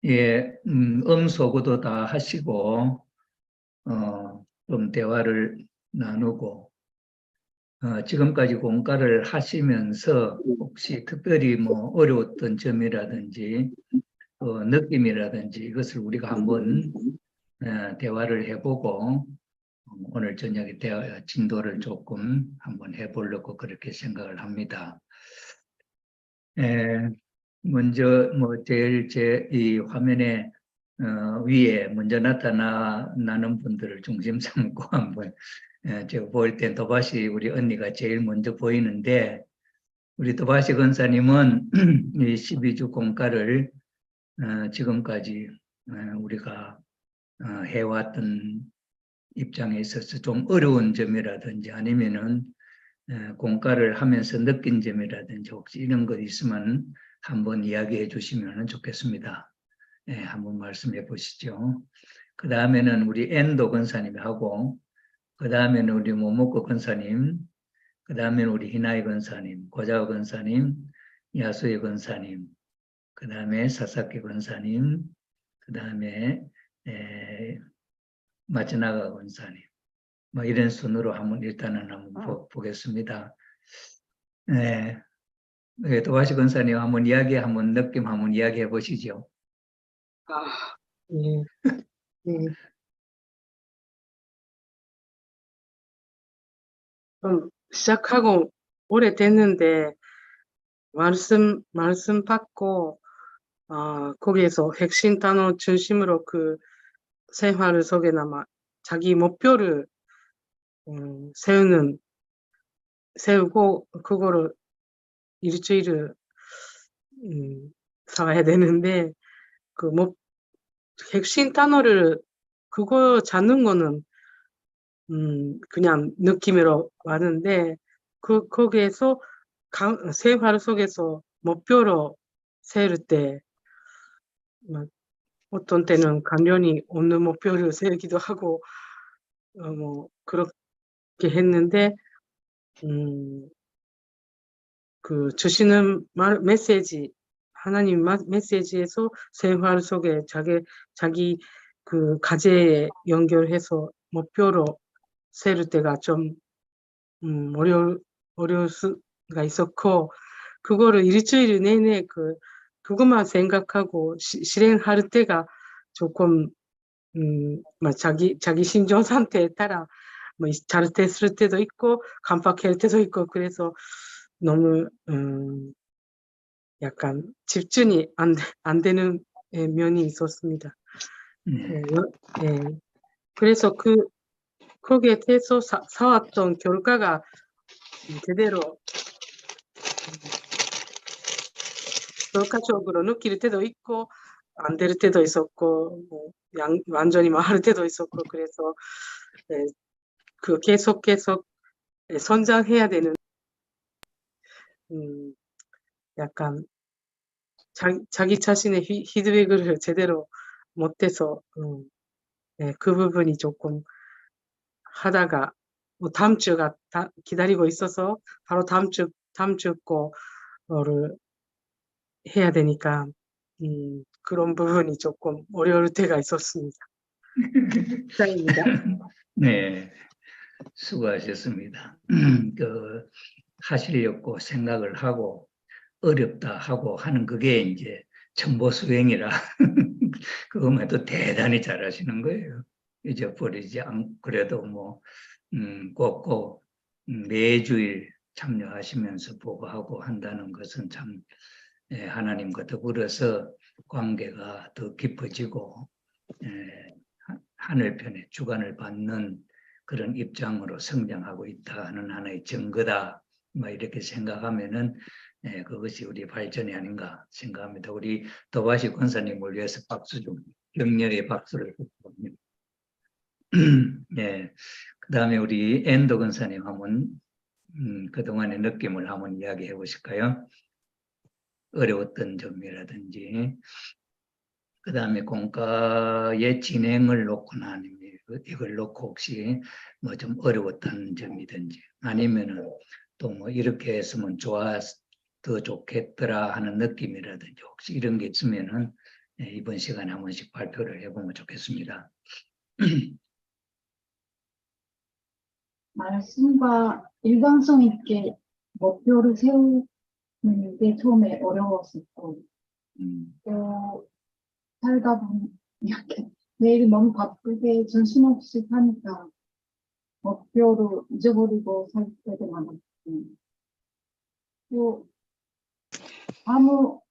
예, 음소거도 다 하시고, 좀 대화를 나누고, 지금까지 공과를 하시면서 혹시 특별히 뭐 어려웠던 점이라든지, 느낌이라든지 이것을 우리가 한번 대화를 해보고, 오늘 저녁에 대화 진도를 조금 한번 해보려고 그렇게 생각을 합니다. 에, 먼저 뭐 제일 제 이 화면에 위에 먼저 나타나는 분들을 중심 삼고 한번 제가 볼 땐 도바시 우리 언니가 제일 먼저 보이는데, 우리 도바시 권사님은 이 12주 공과를 지금까지 우리가 해왔던 입장에 있어서 좀 어려운 점이라든지 아니면은 공과를 하면서 느낀 점이라든지 혹시 이런 것 있으면 한번 이야기해 주시면 좋겠습니다. 한번 말씀해 보시죠. 그 다음에는 우리 엔도 권사님이 하고, 그 다음에는 우리 모모코 권사님, 그 다음에는 우리 히나이 권사님, 고자오 권사님, 야수의 권사님, 그 다음에 사사키 권사님, 그 다음에 마츠나가 권사님, 뭐 이런 순으로 한번 일단은 한번 보겠습니다. 네. 도바시 권사님 한번 느낌 한번 이야기해 보시죠. 예. 예. 좀 시작하고 오래됐는데 말씀 받고 거기에서 핵심 단어 중심으로 그 생활 속에나마 자기 목표를 세우고 그거를 일주일을 살아야 되는데 그 핵심 단어를 그거 잡는 거는 그냥 느낌으로 왔는데 거기에서 생활 속에서 목표로 세울 때 어떤 때는 관련이 없는 목표를 세우기도 하고 뭐 그렇게 했는데 그 주시는 메시지 하나님 메시지에서 생활 속에 자기 그 과제에 연결해서 목표로 세울 때가 좀 어려울 수가 있었고, 그거를 일주일 내내 그것만 생각하고 실행할 때가 조금 자기 심정 상태에 따라 뭐 잘 됐을 때도 있고 깜빡할 때도 있고, 그래서 너무 약간 집중이 안 되는 면이 있었습니다. 그래서 거기에 대해서 사왔던 결과가 제대로 결과적으로 느낄 때도 있고 안 될 때도 있었고 뭐 완전히 할 때도 있었고, 그래서 계속 성장해야 되는 약간 자기 자신의 피드백을 제대로 못해서 그 부분이 조금 하다가 뭐 다음 주가 기다리고 있어서 바로 다음 주 거를 해야 되니까 그런 부분이 조금 어려울 때가 있었습니다. 네, 수고하셨습니다. 하시려고 생각을 하고 어렵다 하고 하는 그게 이제 천보수행이라 그것만 또 대단히 잘하시는 거예요. 잊어버리지 않고 그래도 뭐 꼭꼭 매주일 참여하시면서 보고하고 한다는 것은 참 하나님과 더불어서 관계가 더 깊어지고 하늘편에 주관을 받는 그런 입장으로 성장하고 있다 하는 하나의 증거다, 뭐 이렇게 생각하면은 그것이 우리 발전이 아닌가 생각합니다. 우리 도바시 권사님을 위해서 박수 좀, 격려의 박수를 부탁합니다. 네, 그 다음에 우리 엔도 권사님 한번 그동안의 느낌을 한번 이야기해 보실까요? 어려웠던 점이라든지, 그 다음에 공과의 진행을 놓거나 아니면 이걸 놓고 혹시 뭐 좀 어려웠던 점이든지, 아니면은 또 뭐 이렇게 했으면 더 좋겠더라 하는 느낌이라든지 혹시 이런 게 있으면은 이번 시간에 한 번씩 발표를 해보면 좋겠습니다. 말씀과 일관성 있게 목표를 세우는 게 처음에 어려웠었고, 또 살다 보면 이렇게 매일 너무 바쁘게 정신없이 사니까 목표를 잊어버리고 살 때도 많았고, 또 아무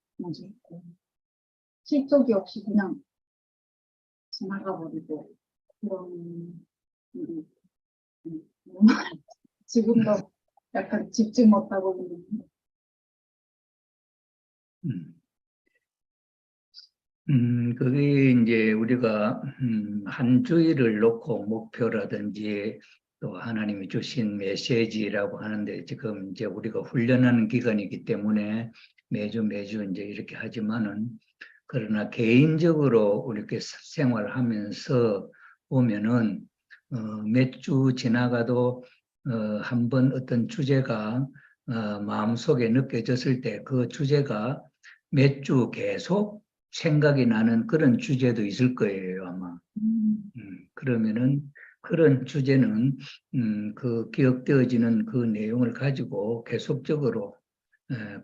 실적이 없이 그냥 지나가 버리고 그런 일이 지금도 약간 집중 못하고 있는데. 그게 이제 우리가 한 주일을 놓고 목표라든지 또 하나님이 주신 메시지라고 하는데 지금 이제 우리가 훈련하는 기간이기 때문에 매주 이제 이렇게 하지만은 그러나 개인적으로 이렇게 생활하면서 보면은 몇 주 지나가도 한번 어떤 주제가 마음속에 느껴졌을 때 그 주제가 몇 주 계속 생각이 나는 그런 주제도 있을 거예요, 아마. 그러면은 그런 주제는 그 기억되어지는 그 내용을 가지고 계속적으로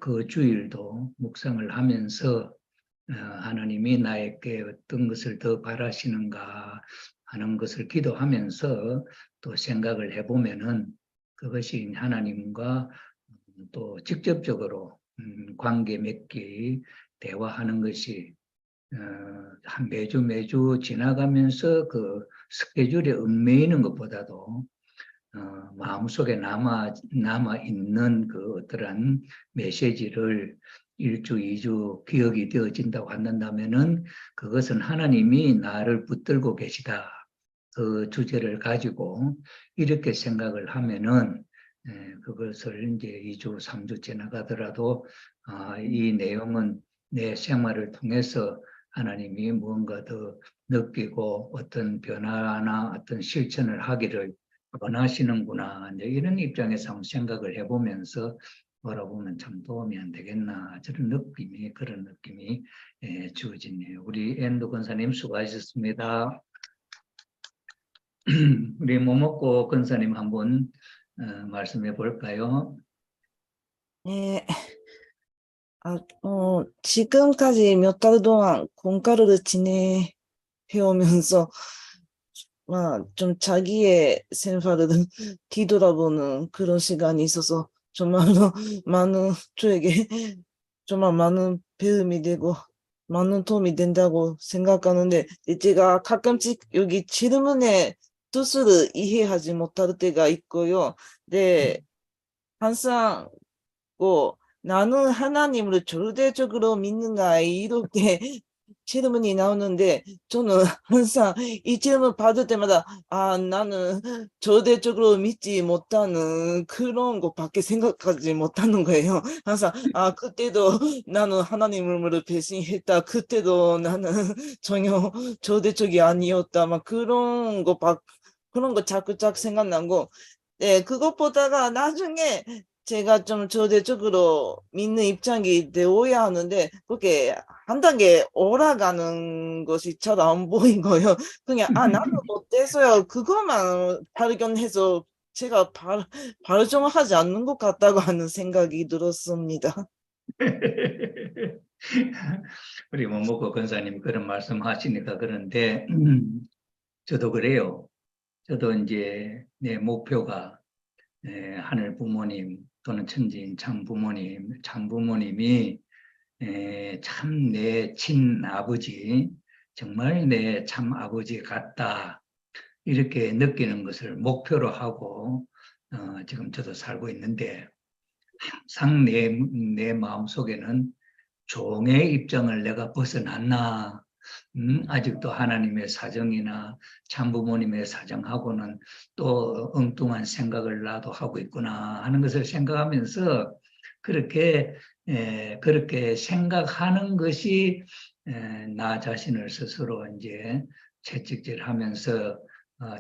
그 주일도 묵상을 하면서 하나님이 나에게 어떤 것을 더 바라시는가 하는 것을 기도하면서 또 생각을 해보면은 그것이 하나님과 또 직접적으로 관계 맺기, 대화하는 것이 한 매주 지나가면서 그 스케줄에 얽매이는 것보다도 마음속에 남아 있는 그 어떠한 메시지를 1주, 2주 기억이 되어진다고 한다면은 그것은 하나님이 나를 붙들고 계시다. 그 주제를 가지고 이렇게 생각을 하면은 그것을 이제 2주, 3주 지나가더라도 이 내용은 내 생활을 통해서 하나님이 무언가 더 느끼고 어떤 변화나 어떤 실천을 하기를 원하시는구나. 이제 이런 입장에서 한번 생각을 해보면서 돌아보면 참 도움이 안 되겠나. 그런 느낌이 주어지네요. 우리 앤도 권사님 수고하셨습니다. 우리 모목고 권사님 한번 말씀해 볼까요? 네. 지금까지 몇 달 동안 공과를 진행해오면서 좀 자기의 생활을 뒤돌아보는 그런 시간이 있어서 정말로 저에게 정말 많은 배움이 되고 많은 도움이 된다고 생각하는데, 제가 가끔씩 여기 질문의 뜻을 이해하지 못할 때가 있고요. 네, 항상 나는 하나님을 절대적으로 믿는가 이렇게 질문이 나오는데, 저는 항상 이 질문 받을 때마다 나는 절대적으로 믿지 못하는 그런 것밖에 생각하지 못하는 거예요. 항상 그때도 나는 하나님을 배신했다, 그때도 나는 전혀 절대적이 아니었다, 막 그런 거 자꾸 생각나고, 네, 그것 보다가 나중에 제가 좀 절대적으로 믿는 입장이 되어야 하는데 그렇게 한 단계 올라가는 것이 잘 안 보인 거예요. 그냥 나는 못돼서요, 그것만 발견해서 제가 발전하지 않는 것 같다고 하는 생각이 들었습니다. 우리 모목고 권사님 그런 말씀하시니까 그런데 저도 그래요. 저도 이제 내 목표가 하늘 부모님 또는 천지인 참 부모님이 참 내 친아버지, 정말 내 참 아버지 같다, 이렇게 느끼는 것을 목표로 하고 지금 저도 살고 있는데, 항상 내 마음속에는 종의 입장을 내가 벗어났나, 아직도 하나님의 사정이나 참부모님의 사정하고는 또 엉뚱한 생각을 나도 하고 있구나 하는 것을 생각하면서 그렇게 생각하는 것이 나 자신을 스스로 이제 채찍질하면서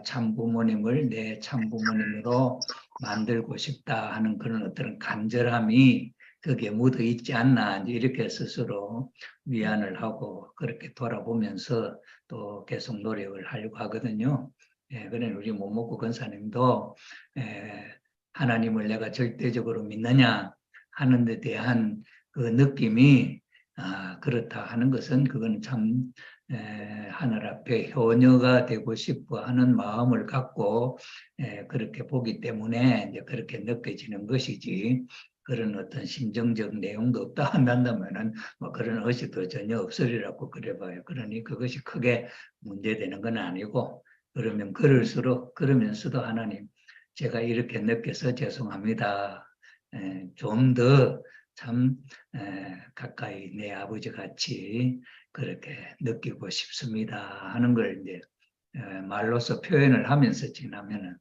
참부모님을 내 참부모님으로 만들고 싶다 하는 그런 어떤 간절함이 거기에 묻어 있지 않나 이제 이렇게 스스로 위안을 하고 그렇게 돌아보면서 또 계속 노력을 하려고 하거든요. 예, 그래 우리 모목구 권사님도 하나님을 내가 절대적으로 믿느냐 하는 데 대한 그 느낌이 그렇다 하는 것은 그건 참 하늘 앞에 효녀가 되고 싶어 하는 마음을 갖고 그렇게 보기 때문에 이제 그렇게 느껴지는 것이지 그런 어떤 심정적 내용도 없다 한다면은 뭐 그런 의식도 전혀 없으리라고 그래봐요. 그러니 그것이 크게 문제되는 건 아니고 그러면 그러면서도 하나님 제가 이렇게 느껴서 죄송합니다. 좀 더 참 가까이 내 아버지 같이 그렇게 느끼고 싶습니다 하는 걸 이제 말로서 표현을 하면서 지나면은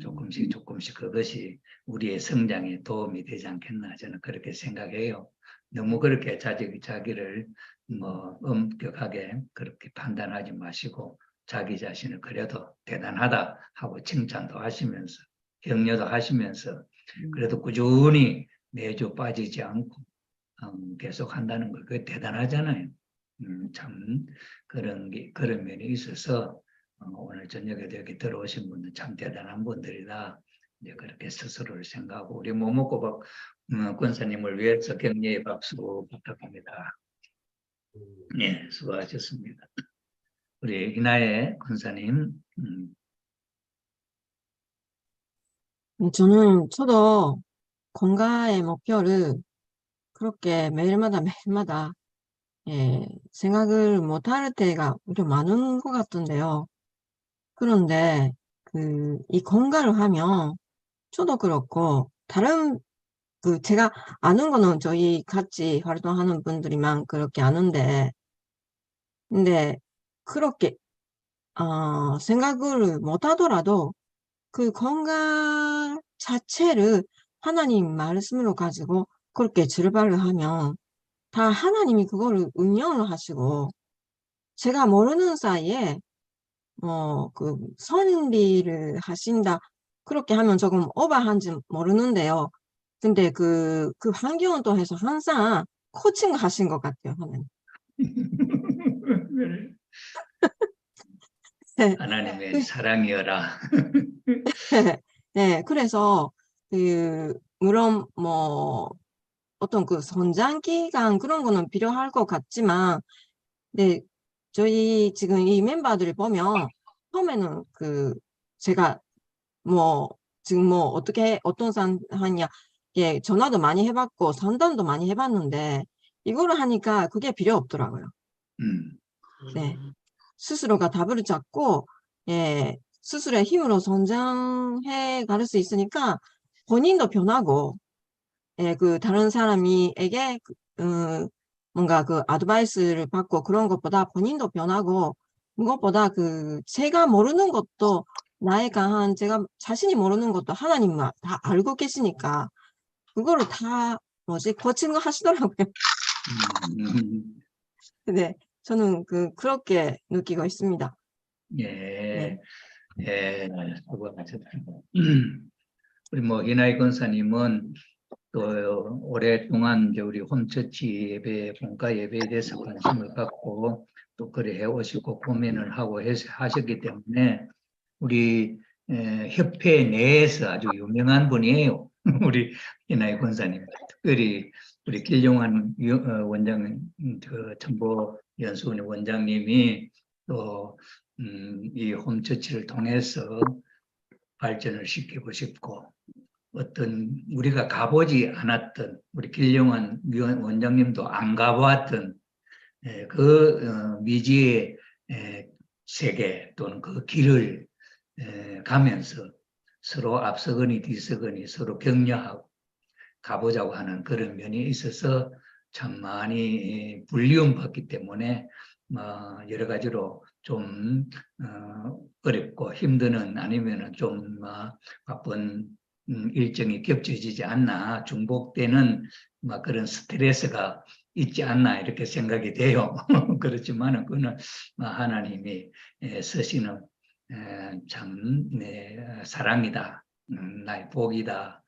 조금씩 그것이 우리의 성장에 도움이 되지 않겠나 저는 그렇게 생각해요. 너무 그렇게 자기를 뭐 엄격하게 그렇게 판단하지 마시고 자기 자신을 그래도 대단하다 하고 칭찬도 하시면서 격려도 하시면서 그래도 꾸준히 매주 빠지지 않고 계속 한다는 거 그게 대단하잖아요. 참 그런 면이 있어서 오늘 저녁에 여기 들어오신 분들 참 대단한 분들이다. 이제 그렇게 스스로를 생각하고 우리 모목고박 권사님을 위해서 격려의 박수 부탁합니다. 네, 수고하셨습니다. 우리 이나혜 권사님. 저도 건강의 목표를 그렇게 매일마다 생각을 못할 때가 좀 많은 것 같던데요. 그런데 이 건강을 하면 저도 그렇고 다른 제가 아는 거는 저희 같이 활동하는 분들이만 그렇게 아는데 근데 그렇게 생각을 못 하더라도 그 건강 자체를 하나님 말씀으로 가지고 그렇게 출발을 하면 다 하나님이 그거를 응용을 하시고 제가 모르는 사이에 선비를 하신다 그렇게 하면 조금 오버한지 모르는데요. 근데 그 환경을 통해서 항상 코칭 하신 것 같아요, 하나님. 하나님의 사랑이여라. 네, 그래서 물론 어떤 성장 기간 그런 거는 필요할 것 같지만, 네, 저희 지금 이 멤버들을 보면 처음에는 제가 지금 어떻게 어떤 상황이냐, 예, 전화도 많이 해봤고 상담도 많이 해봤는데 이거를 하니까 그게 필요 없더라고요. 네, 스스로가 답을 찾고 예, 스스로의 힘으로 성장해 갈 수 있으니까 본인도 변하고 예, 다른 사람에게 뭔가 아드바이스를 받고 그런 것보다 본인도 변하고 무엇보다 제가 모르는 것도 나의 강한 제가 자신이 모르는 것도 하나님만 다 알고 계시니까 그거를 다 거친 거 하시더라고요. 네, 저는 그렇게 느끼고 있습니다. 예, 네. 수고하셨습니다. 우리 이나희 권사님은 또 오랫동안 이제 우리 홈처치 예배, 본가 예배에 대해서 관심을 갖고 또 그래 해오시고 고민을 하고 하셨기 때문에 우리 협회 내에서 아주 유명한 분이에요. 우리 이나희 권사님. 특별히 우리 길용환 원장, 정보 연수원의 원장님이 또 이 홈처치를 통해서 발전을 시키고 싶고 어떤 우리가 가보지 않았던 우리 길용환 원장님도 안 가보았던 미지의 세계 또는 그 길을 가면서 서로 앞서거니 뒤서거니 서로 격려하고 가보자고 하는 그런 면이 있어서 참 많이 불리움 받기 때문에 여러 가지로 좀 어렵고 힘드는 아니면은 좀 바쁜 일정이 겹쳐지지 않나 중복되는 그런 스트레스가 있지 않나 이렇게 생각이 돼요. 그렇지만은 그는 하나님이 쓰시는 참 사랑이다, 나의 복이다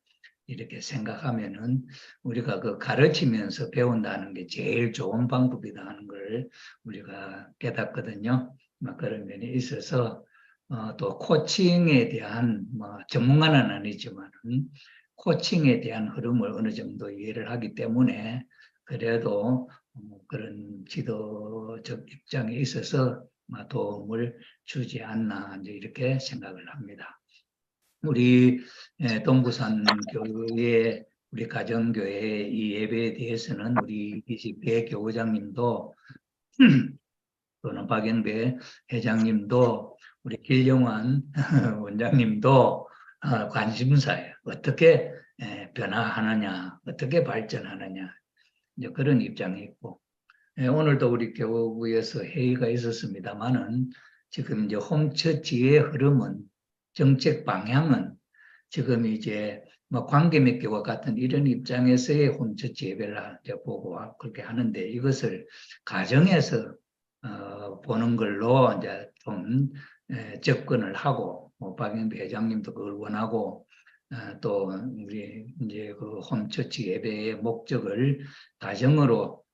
이렇게 생각하면은 우리가 그 가르치면서 배운다는 게 제일 좋은 방법이다 하는 걸 우리가 깨닫거든요. 그런 면이 있어서 또 코칭에 대한 전문가는 아니지만 코칭에 대한 흐름을 어느 정도 이해를 하기 때문에 그래도 그런 지도적 입장에 있어서 도움을 주지 않나 이제 이렇게 생각을 합니다. 우리 동부산 교회, 우리 가정교회 이 예배에 대해서는 우리 20대 교우장님도 또는 박영배 회장님도 우리 길영환 원장님도 관심사예요. 어떻게 변화하느냐, 어떻게 발전하느냐 이제 그런 입장이 있고 오늘도 우리 교우부에서 회의가 있었습니다만은 지금 이제 홈처치의 흐름은 정책 방향은 지금 이제 관계맺기와 같은 이런 입장에서의 홈처치 예배를 이제 보고 그렇게 하는데 이것을 가정에서 보는 걸로 이제 좀 접근을 하고 박영배 회장님도 그걸 원하고 또 우리 이제 그 홈처치 예배의 목적을 가정으로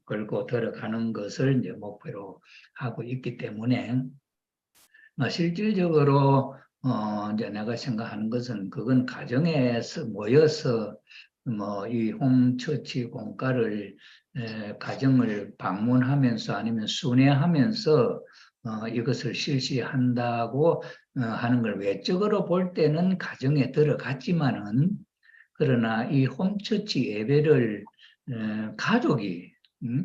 끌고 들어가는 것을 이제 목표로 하고 있기 때문에 실질적으로 이제 내가 생각하는 것은 그건 가정에서 모여서 이 홈처치 공과를 가정을 방문하면서 아니면 순회하면서 이것을 실시한다고 하는 걸 외적으로 볼 때는 가정에 들어갔지만은 그러나 이 홈처치 예배를 가족이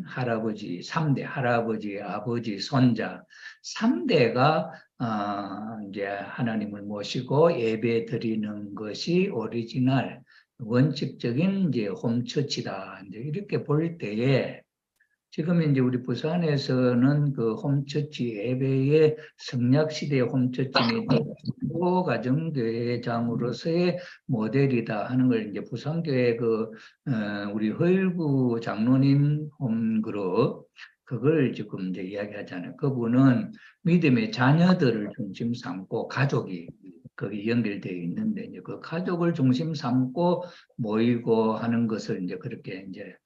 할아버지, 3대 할아버지, 아버지, 손자 3대가 이제 하나님을 모시고 예배 드리는 것이 오리지널 원칙적인 이제 홈처치다. 이제 이렇게 볼 때에 지금 이제 우리 부산에서는 그 홈처치 예배의 성약시대의 홈처치는 가정교회장으로서의 모델이다 하는 걸 이제 부산교회 우리 허일구 장로님 홈그룹 그걸 지금 이제 이야기하잖아요. 그분은 믿음의 자녀들을 중심 삼고 가족이 거기 연결되어 있는데 이제 그 가족을 중심 삼고 모이고 하는 것을 이제 그렇게 이제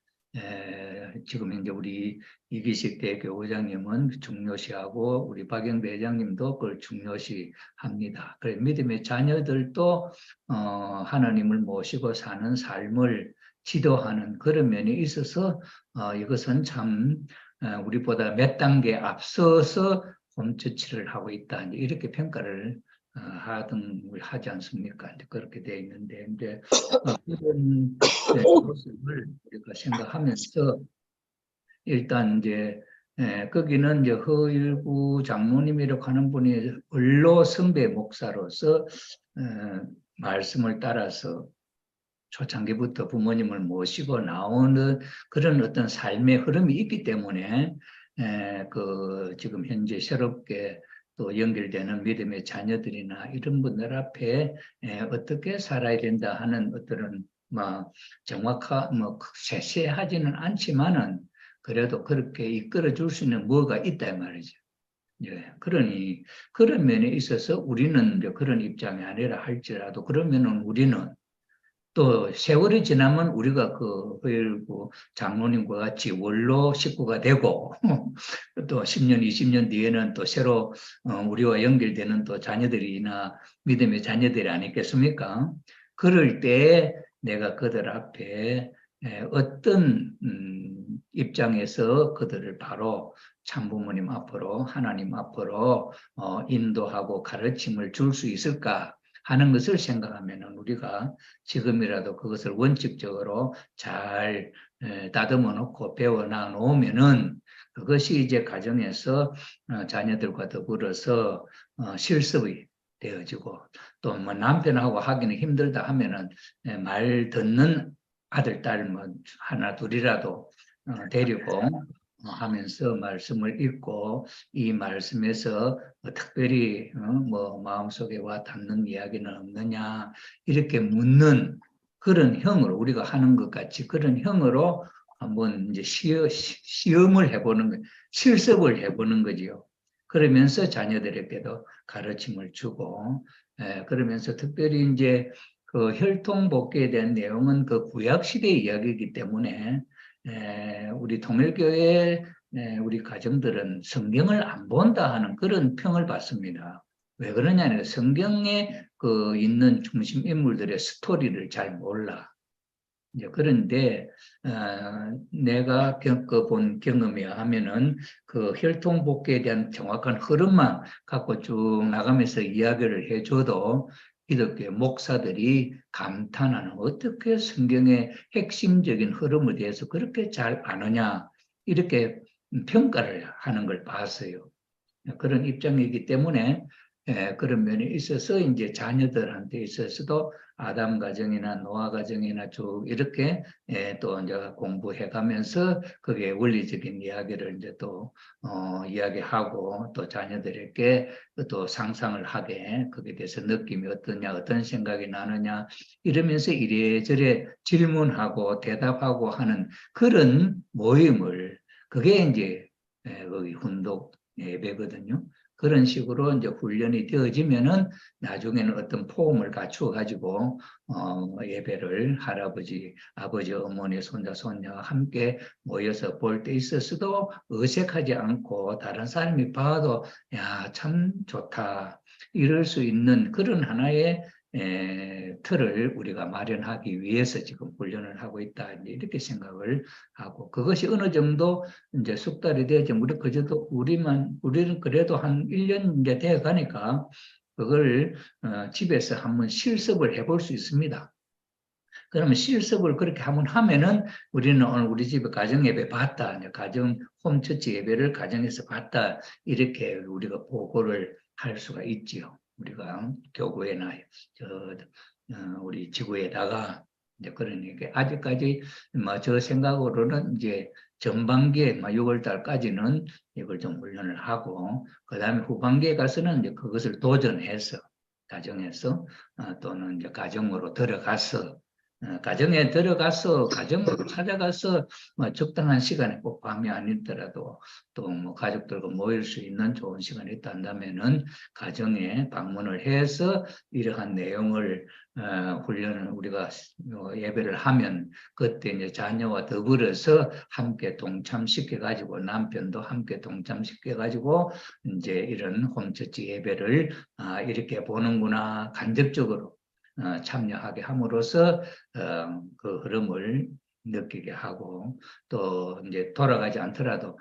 지금 이제 우리 이기식 대교우장님은 중요시하고 우리 박영배 회장님도 그걸 중요시합니다. 그래서 믿음의 자녀들도 하나님을 모시고 사는 삶을 지도하는 그런 면이 있어서 이것은 참 우리보다 몇 단계 앞서서 홈처치를 하고 있다. 이렇게 평가를 하지 않습니까? 이제 그렇게 되어 있는데, 이제 그런 모습을 우리가 생각하면서 일단 이제 거기는 이제 허일구 장로님이라고 하는 분이 원로 선배 목사로서 말씀을 따라서 초창기부터 부모님을 모시고 나오는 그런 어떤 삶의 흐름이 있기 때문에 지금 현재 새롭게 또 연결되는 믿음의 자녀들이나 이런 분들 앞에 어떻게 살아야 된다 하는 어떤 세세하지는 않지만은 그래도 그렇게 이끌어 줄 수 있는 뭐가 있다 말이죠. 예, 그러니 그런 면에 있어서 우리는 이제 그런 입장이 아니라 할지라도 그러면은 우리는 또 세월이 지나면 우리가 그 장로님과 같이 원로 식구가 되고 또 10년, 20년 뒤에는 또 새로 우리와 연결되는 또 자녀들이나 믿음의 자녀들이 아니겠습니까? 그럴 때 내가 그들 앞에 어떤 입장에서 그들을 바로 참부모님 앞으로 하나님 앞으로 인도하고 가르침을 줄 수 있을까? 하는 것을 생각하면 우리가 지금이라도 그것을 원칙적으로 잘 다듬어 놓고 배워놔 놓으면은 그것이 이제 가정에서 자녀들과 더불어서 실습이 되어지고 또 남편하고 하기는 힘들다 하면은 말 듣는 아들, 딸 하나, 둘이라도 데리고 하면서 말씀을 읽고 이 말씀에서 특별히 마음속에 와 닿는 이야기는 없느냐 이렇게 묻는 그런 형으로 우리가 하는 것 같이 그런 형으로 한번 이제 시험을 해보는 거, 실습을 해보는 거지요. 그러면서 자녀들에게도 가르침을 주고 그러면서 특별히 이제 그 혈통 복귀에 대한 내용은 그 구약 시대의 이야기이기 때문에 우리 통일교회 우리 가정들은 성경을 안 본다 하는 그런 평을 받습니다. 왜 그러냐면 성경에 그 있는 중심 인물들의 스토리를 잘 몰라. 이제 그런데 내가 겪어본 경험에 하면은 그 혈통 복귀에 대한 정확한 흐름만 갖고 쭉 나가면서 이야기를 해줘도 기독교 목사들이 감탄하는 어떻게 성경의 핵심적인 흐름에 대해서 그렇게 잘 아느냐 이렇게 평가를 하는 걸 봤어요. 그런 입장이기 때문에 그런 면이 있어서 이제 자녀들한테 있어서도 아담 가정이나 노아 가정이나 쭉 이렇게 또 이제 공부해 가면서 그게 원리적인 이야기를 이제 또 이야기하고 또 자녀들에게 또 상상을 하게 거기에 대해서 느낌이 어떠냐 어떤 생각이 나느냐 이러면서 이래저래 질문하고 대답하고 하는 그런 모임을 그게 이제 거기 훈독 예배거든요. 그런 식으로 이제 훈련이 되어지면은 나중에는 어떤 폼을 갖추어 가지고 예배를 할아버지, 아버지, 어머니, 손자, 손녀와 함께 모여서 볼 때 있어서도 어색하지 않고 다른 사람이 봐도 야, 참 좋다. 이럴 수 있는 그런 하나의 틀을 우리가 마련하기 위해서 지금 훈련을 하고 있다. 이렇게 생각을 하고 그것이 어느 정도 이제 숙달이 되지 우리는 그래도 한 1년 이제 돼 가니까 그걸 집에서 한번 실습을 해볼 수 있습니다. 그러면 실습을 그렇게 한번 하면은 우리는 오늘 우리 집에 가정 예배 봤다, 가정 홈처치 예배를 가정에서 봤다 이렇게 우리가 보고를 할 수가 있지요. 우리가 교구에나 우리 지구에다가 이제 그러니까 아직까지 뭐 저 생각으로는 이제 전반기에 6월 달까지는 이걸 좀 훈련을 하고 그 다음에 후반기에 가서는 이제 그것을 도전해서 가정에서 또는 이제 가정으로 들어가서 가정에 들어가서 가정으로 찾아가서 뭐 적당한 시간에 꼭 밤이 아니더라도 또 뭐 가족들과 모일 수 있는 좋은 시간이 있다 한다면은 가정에 방문을 해서 이러한 내용을 훈련을 우리가 예배를 하면 그때 이제 자녀와 더불어서 함께 동참시켜 가지고 남편도 함께 동참시켜 가지고 이제 이런 홈처치 예배를 이렇게 보는구나 간접적으로 참여하게 함으로써 그 흐름을 느끼게 하고 또 이제 돌아가지 않더라도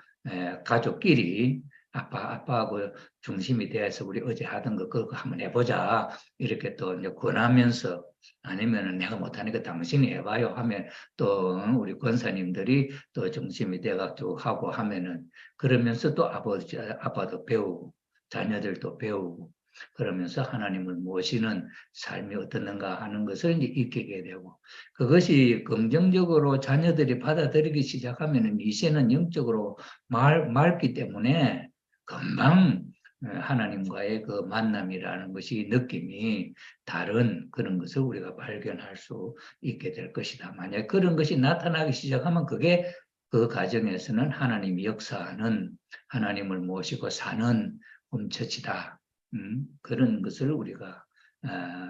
가족끼리 아빠하고 중심이 돼서 우리 어제 하던 거 그거 한번 해보자 이렇게 또 이제 권하면서 아니면은 내가 못하니까 당신이 해봐요 하면 또 우리 권사님들이 또 중심이 돼가지고 하고 하면은 그러면서 또 아빠도 배우고 자녀들도 배우고 그러면서 하나님을 모시는 삶이 어떻는가 하는 것을 이제 익히게 되고 그것이 긍정적으로 자녀들이 받아들이기 시작하면 이제는 영적으로 맑기 때문에 금방 하나님과의 그 만남이라는 것이 느낌이 다른 그런 것을 우리가 발견할 수 있게 될 것이다. 만약 그런 것이 나타나기 시작하면 그게 그 가정에서는 하나님이 역사하는 하나님을 모시고 사는 홈처치다. 그런 것을 우리가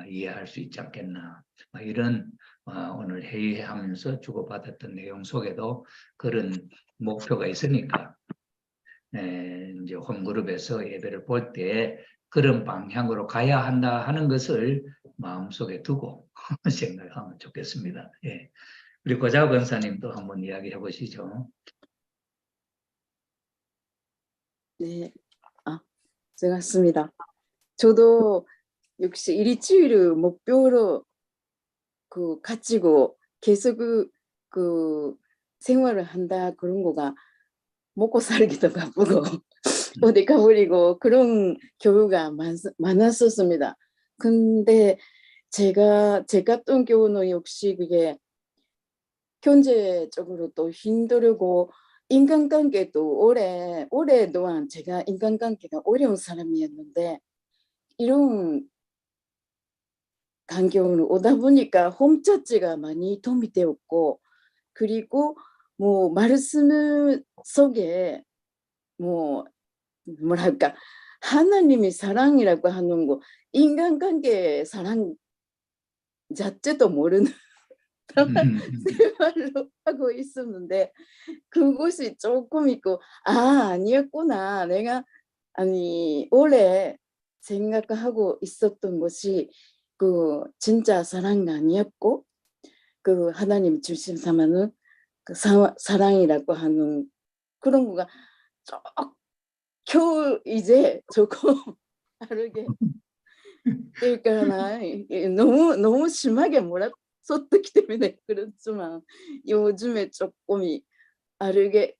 이해할 수 있지 않겠나. 이런 오늘 회의하면서 주고받았던 내용 속에도 그런 목표가 있으니까 이제 홈그룹에서 예배를 볼 때 그런 방향으로 가야 한다 하는 것을 마음속에 두고 생각하면 좋겠습니다. 예. 우리 고자 권사님도 한번 이야기해 보시죠. 네, 반갑습니다. 저도 역시 일주일을 목표로 가지고 계속 그 생활을 한다 그런 거가 먹고 살기도 바쁘고 어디 가버리고 그런 교우가 많았었습니다. 근데 제가 같은 경우는 역시 그게 경제적으로 또 힘들고 인간관계도 오랫동안 제가 인간관계가 어려운 사람이었는데 이런 환경으로 오다 보니까 홈처치가 많이 도움이 되었고 그리고 뭐 말씀 속에 뭐랄까 하나님이 사랑이라고 하는 거 인간관계 사랑 자체도 모르는 생활로 하고 있었는데 그것이 조금 있고 아니었구나. 내가 오래 생각하고 있었던 것이 그 진짜 사랑이 아니었고 그 하나님 중심 삼아는 그 사랑이라고 하는 그런 거가 겨우 이제 조금 다르게 그러니까 너무 심하게 몰았었기 때문에 그렇지만 요즘에 조금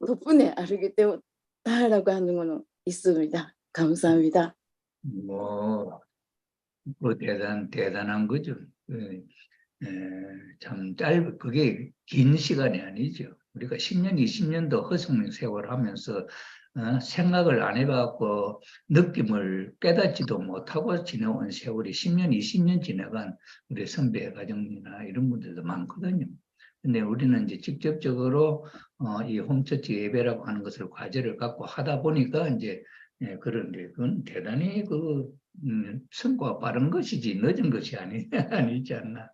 덕분에 알게 되었다라고 하는 거는 있습니다. 감사합니다. 뭐, 뭐 대단한 거죠. 참 그게 긴 시간이 아니죠. 우리가 10년, 20년도 허송민 세월 하면서 생각을 안 해봤고 느낌을 깨닫지도 못하고 지내온 세월이 10년, 20년 지나간 우리 선배 가정이나 이런 분들도 많거든요. 근데 우리는 이제 직접적으로 이 홈처치 예배라고 하는 것을 과제를 갖고 하다 보니까 이제 그런데 그건 대단히 성과가 빠른 것이지 늦은 것이 아니지 않나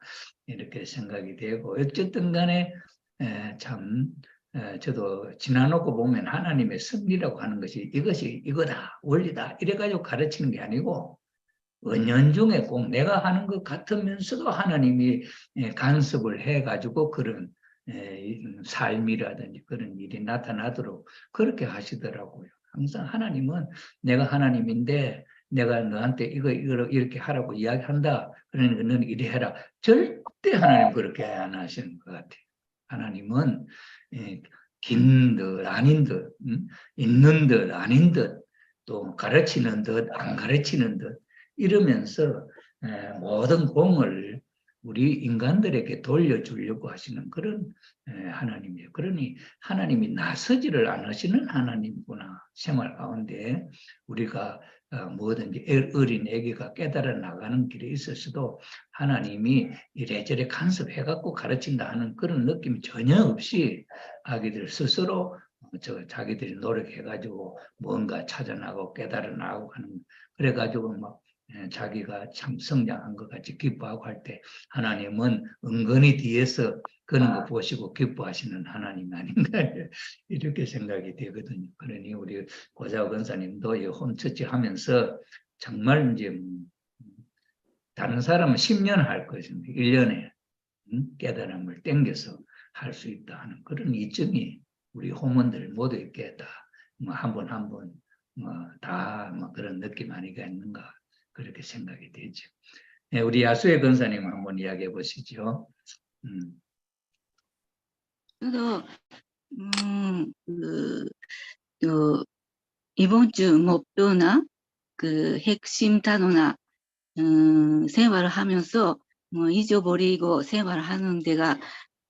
이렇게 생각이 되고 어쨌든 간에 참 저도 지나놓고 보면 하나님의 섭리라고 하는 것이 이것이 이거다 원리다 이래가지고 가르치는 게 아니고 은연중에 꼭 내가 하는 것 같으면서도 하나님이 간섭을 해가지고 그런 삶이라든지 그런 일이 나타나도록 그렇게 하시더라고요. 항상 하나님은 내가 하나님인데 내가 너한테 이렇게 하라고 이야기한다. 그러니까 너는 이래 해라. 절대 하나님 그렇게 안 하시는 것 같아요. 하나님은 긴 듯 아닌 듯 있는 듯 아닌 듯 또 가르치는 듯 안 가르치는 듯 이러면서 모든 공을 우리 인간들에게 돌려주려고 하시는 그런 하나님이에요. 그러니 하나님이 나서지를 않으시는 하나님이구나. 생활 가운데 우리가 뭐든지 어린 애기가 깨달아 나가는 길에 있어서도 하나님이 이래저래 간섭해갖고 가르친다 하는 그런 느낌이 전혀 없이 아기들 스스로 자기들이 노력해가지고 뭔가 찾아나가고 깨달아 나가고 하는 그래가지고 막 자기가 참 성장한 것 같이 기뻐하고 할 때 하나님은 은근히 뒤에서 그런 거 보시고 기뻐하시는 하나님 아닌가 이렇게 생각이 되거든요. 그러니 우리 고자호 권사님도 이 홈처치 하면서 정말 이제 다른 사람은 10년 할 것인데 1년에 깨달음을 땡겨서 할 수 있다 하는 그런 이점이 우리 홈원들 모두에게 다 한 번 한 번 다 그런 느낌 아니겠는가 그렇게 생각이 되죠. 네, 우리 야수의 권사님 한번 이야기해 보시죠. ちょうど、이번 주 목표나 그 핵심 단어나 생활을 하면서 뭐 잊어버리고 생활하는 데가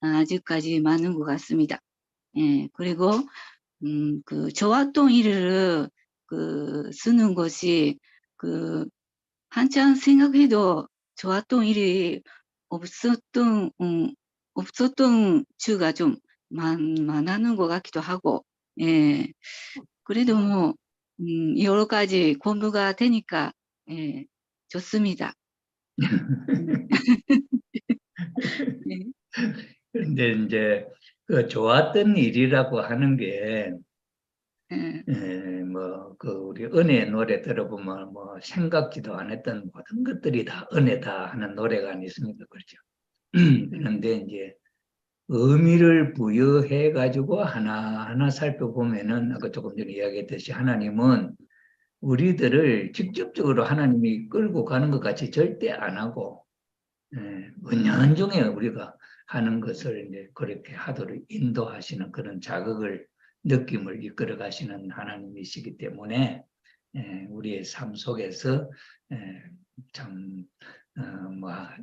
아직까지 많은 것 같습니다. 예, 그리고 그 좋았던 일을 쓰는 것이 한참 생각해도 좋았던 일이 없었던 주가 좀 많은 것 같기도 하고, 예. 그래도 뭐, 여러 가지 공부가 되니까, 예, 좋습니다. 네. 그런데 이제 그 좋았던 일이라고 하는 게 우리 은혜 노래 들어보면 뭐 생각지도 안 했던 모든 것들이 다 은혜다 하는 노래가 아니습니까? 그렇죠. 그런데 이제 의미를 부여해 가지고 하나하나 살펴보면은 아까 조금 전에 이야기했듯이 하나님은 우리들을 직접적으로 하나님이 끌고 가는 것 같이 절대 안 하고 은연중에 우리가 하는 것을 이제 그렇게 하도록 인도하시는 그런 자극을 느낌을 이끌어 가시는 하나님이시기 때문에 우리의 삶 속에서 참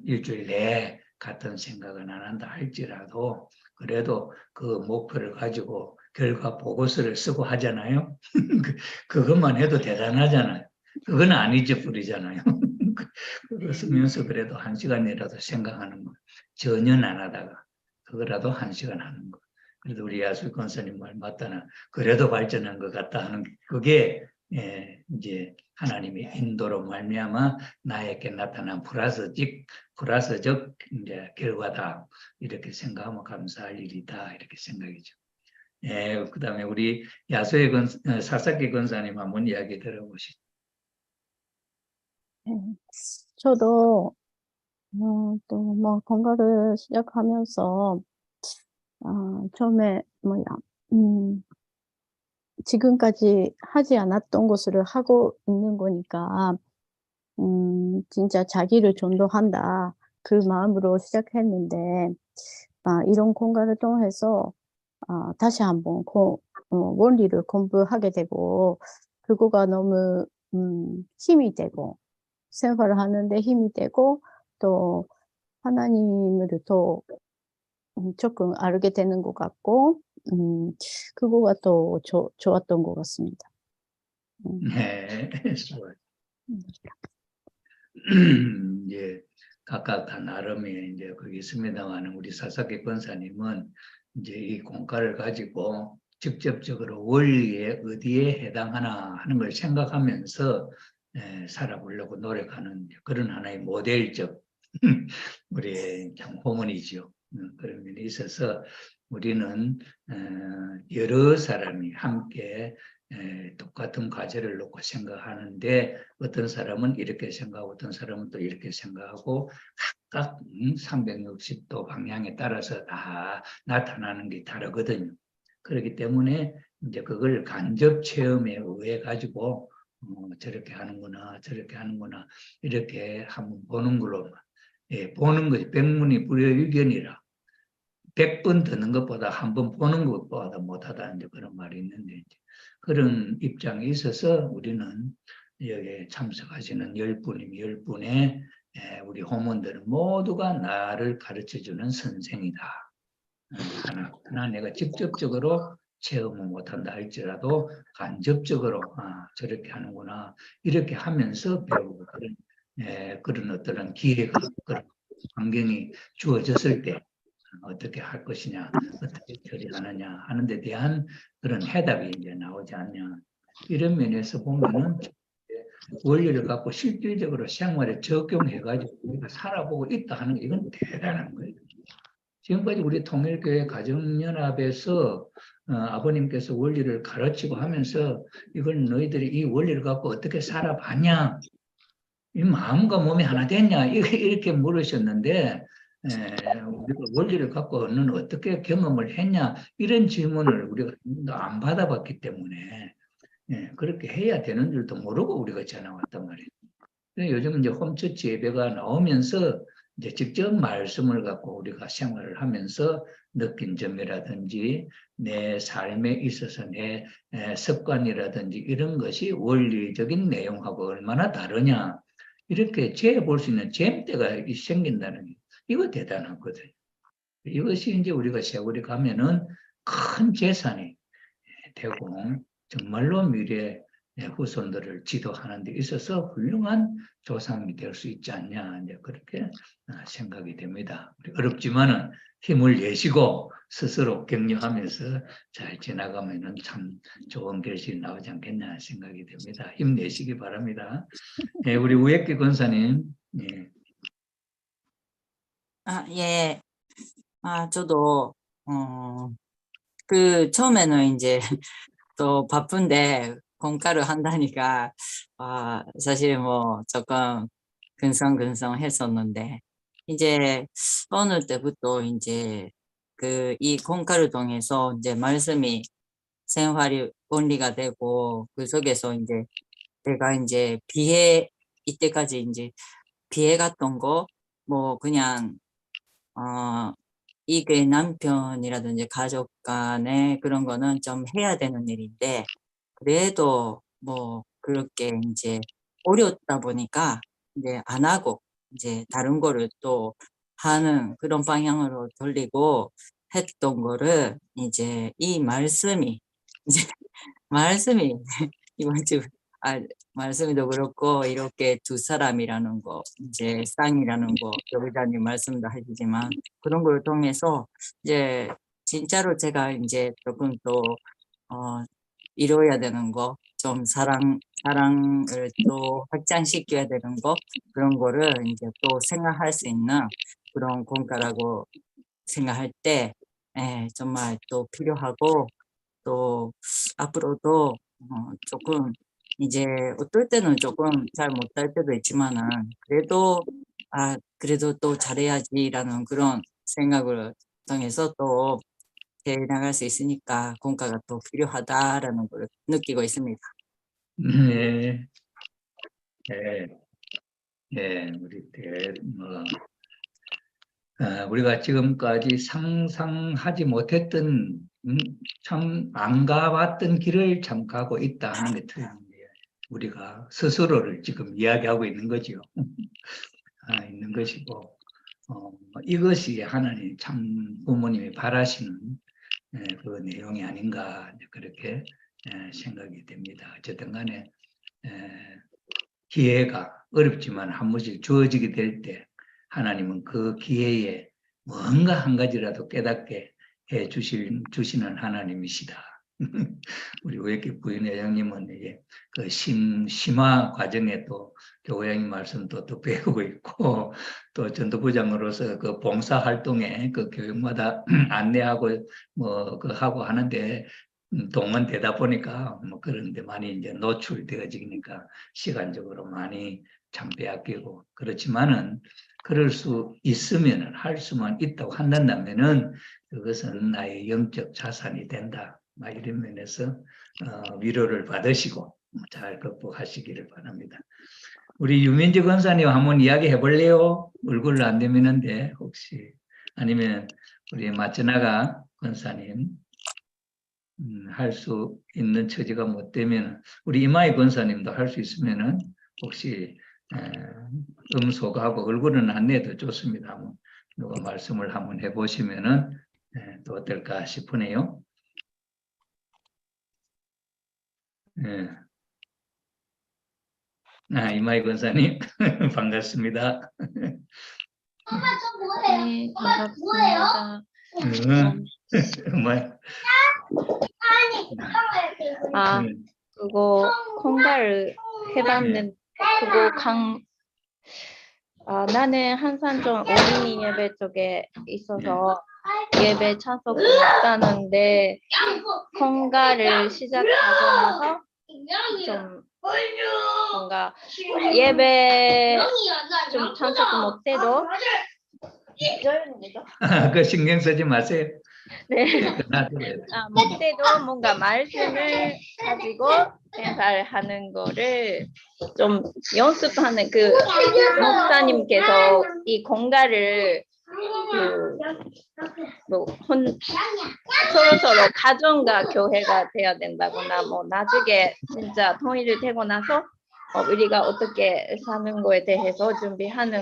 일주일 내에 같은 생각은 안 한다 할지라도 그래도 그 목표를 가지고 결과 보고서를 쓰고 하잖아요. 그것만 해도 대단하잖아요. 그건 아니지 뿌리잖아요. 그거 쓰면서 그래도 1시간이라도 생각하는 거 전혀 안 하다가 그거라도 1시간 하는 거. 그래도 우리 야수 권사님 말 맞다나 그래도 발전한 것 같다 하는 그게 이제 하나님의 인도로 말미암아 나에게 나타난 플러스적 이제 결과다 이렇게 생각하면 감사할 일이다 이렇게 생각이죠. 그다음에 우리 야소의 사사기 권사님 한번 이야기 들어보시죠. 저도 또 뭐 건강을 시작하면서 처음에 지금까지 하지 않았던 것을 하고 있는 거니까 진짜 자기를 전도한다 그 마음으로 시작했는데 이런 공간을 통해서 다시 한번 원리를 공부하게 되고 그거가 너무 힘이 되고 생활을 하는데 힘이 되고 또 하나님을 더 조금 알게 되는 것 같고 그거가 또 좋았던 것 같습니다. 네, 수고하셨습니다. 이제 각각 다 나름의 이제 거기 있습니다만 우리 사사기 권사님은 이제 이 공과를 가지고 직접적으로 원리에 어디에 해당하나 하는 걸 생각하면서 살아보려고 노력하는 그런 하나의 모델적 우리의 참 호문이죠. 그런 면이 있어서 우리는 여러 사람이 함께 똑같은 과제를 놓고 생각하는데 어떤 사람은 이렇게 생각하고 어떤 사람은 또 이렇게 생각하고 각각 360도 방향에 따라서 다 나타나는 게 다르거든요. 그렇기 때문에 이제 그걸 간접 체험에 의해 가지고 저렇게 하는구나 저렇게 하는구나 이렇게 한번 보는 걸로 보는 것이 백문이 불여일견이라 100번 듣는 것보다 한 번 보는 것보다 못하다는 그런 말이 있는데 그런 입장에 있어서 우리는 여기에 참석하시는 10분이면 10분의 우리 모두가 나를 가르쳐주는 선생이다. 하나 내가 직접적으로 체험을 못한다 할지라도 간접적으로 저렇게 하는구나 이렇게 하면서 배우고 그런 어떤 기회가 그런 환경이 주어졌을 때 어떻게 할 것이냐 어떻게 처리하느냐 하는 데 대한 그런 해답이 이제 나오지 않냐 이런 면에서 보면은 원리를 갖고 실질적으로 생활에 적용해가지고 우리가 살아보고 있다 하는 게 이건 대단한 거예요. 지금까지 우리 통일교회 가정연합에서 아버님께서 원리를 가르치고 하면서 이걸 너희들이 이 원리를 갖고 어떻게 살아봤냐 이 마음과 몸이 하나 됐냐 이렇게 물으셨는데 우리가 원리를 갖고는 어떻게 경험을 했냐 이런 질문을 우리가 안 받아봤기 때문에 그렇게 해야 되는 줄도 모르고 우리가 지나왔단 말이에요. 요즘 이제 홈처치 예배가 나오면서 이제 직접 말씀을 갖고 우리가 생활을 하면서 느낀 점이라든지 내 삶에 있어서 내 습관이라든지 이런 것이 원리적인 내용하고 얼마나 다르냐 이렇게 재볼 수 있는 잼대가 생긴다는 게 이거 대단하거든요. 이것이 이제 우리가 세월이 가면은 큰 재산이 되고 정말로 미래 후손들을 지도하는 데 있어서 훌륭한 조상이 될 수 있지 않냐 이제 그렇게 생각이 됩니다. 어렵지만은 힘을 내시고 스스로 격려하면서 잘 지나가면은 참 좋은 결실이 나오지 않겠냐 생각이 됩니다. 힘내시기 바랍니다. 우리 우혁기 권사님. 예. 저도 처음에는 이제 또 바쁜데 공과를 한다니까 사실 뭐 조금 근성근성했었는데 이제 어느 때부터 이제 이 공과를 통해서 이제 말씀이 생활이 원리가 되고 그 속에서 이제 내가 이제 이때까지 이제 비해 갔던 거 뭐 그냥 이게 남편이라든지 가족 간에 그런 거는 좀 해야 되는 일인데 그래도 뭐 그렇게 이제 어렵다 보니까 이제 안 하고 이제 다른 거를 또 하는 그런 방향으로 돌리고 했던 거를 이제 이 말씀이 이제 말씀이 이번 주 말씀도 그렇고 이렇게 두 사람이라는 거 이제 쌍이라는 거 여기다님 말씀도 하시지만 그런 걸 통해서 이제 진짜로 제가 이제 조금 또 이루어야 되는 거, 좀 사랑을 또 확장시켜야 되는 거, 그런 거를 이제 또 생각할 수 있는 그런 공과라고 생각할 때, 정말 또 필요하고, 또 앞으로도 조금 이제 어떨 때는 조금 잘 못할 때도 있지만은 그래도 또 잘해야지라는 그런 생각을 통해서 또 해나갈 수 있으니까 공과가 또 필요하다라는 걸 느끼고 있습니다. 네. 우리가 지금까지 상상하지 못했던 참 안 가봤던 길을 참 가고 있다 하는 게 틀린 거예요. 우리가 스스로를 지금 이야기하고 있는 거죠. 있는 것이고 이것이 하나님 참 부모님이 바라시는 그 내용이 아닌가 그렇게 생각이 됩니다. 어쨌든 간에 기회가 어렵지만 한 번씩 주어지게 될 때 하나님은 그 기회에 뭔가 한 가지라도 깨닫게 해 주시는 하나님이시다. 우리 우익기 부인회장님은 이제 그 심화 과정에 또 교회장님 말씀도 또 배우고 있고 또 전도부장으로서 그 봉사 활동에 그 교육마다 안내하고 뭐 그 하고 하는데 동원되다 보니까 뭐 그런데 많이 이제 노출되어지니까 시간적으로 많이 참 빼앗기고 그렇지만은 그럴 수 있으면은 할 수만 있다고 한다면은 그것은 나의 영적 자산이 된다. 막 이런 면에서 위로를 받으시고 잘 극복하시기를 바랍니다. 우리 유민지 권사님 한번 이야기해 볼래요? 얼굴을 안 대미는데 혹시 아니면 우리 마츠나가 권사님 할 수 있는 처지가 못 되면 우리 이마희 권사님도 할 수 있으면은 혹시 음소거하고 얼굴은 안 내도 좋습니다. 한번 누가 말씀을 한번 해보시면은 또 어떨까 싶으네요. 이마희 권사님 반갑습니다. 네, 반갑습니다. 그거 공부를 해봤는데 나는 항상 좀 어린이 예배 쪽에 있어서 예배 참석 못하는데 공부를 시작하고 나서 좀 뭔가 예배 좀 참석 못해도 그 신경 쓰지 마세요. 네. 못해도 뭔가 말씀을 가지고 생활하는 거를 좀 연습하는 그 목사님께서 이 공간을 서로 가정과 교회가 돼야 된다거나 뭐 나중에 진짜 통일이 되고 나서 우리가 어떻게 사는 거에 대해서 준비하는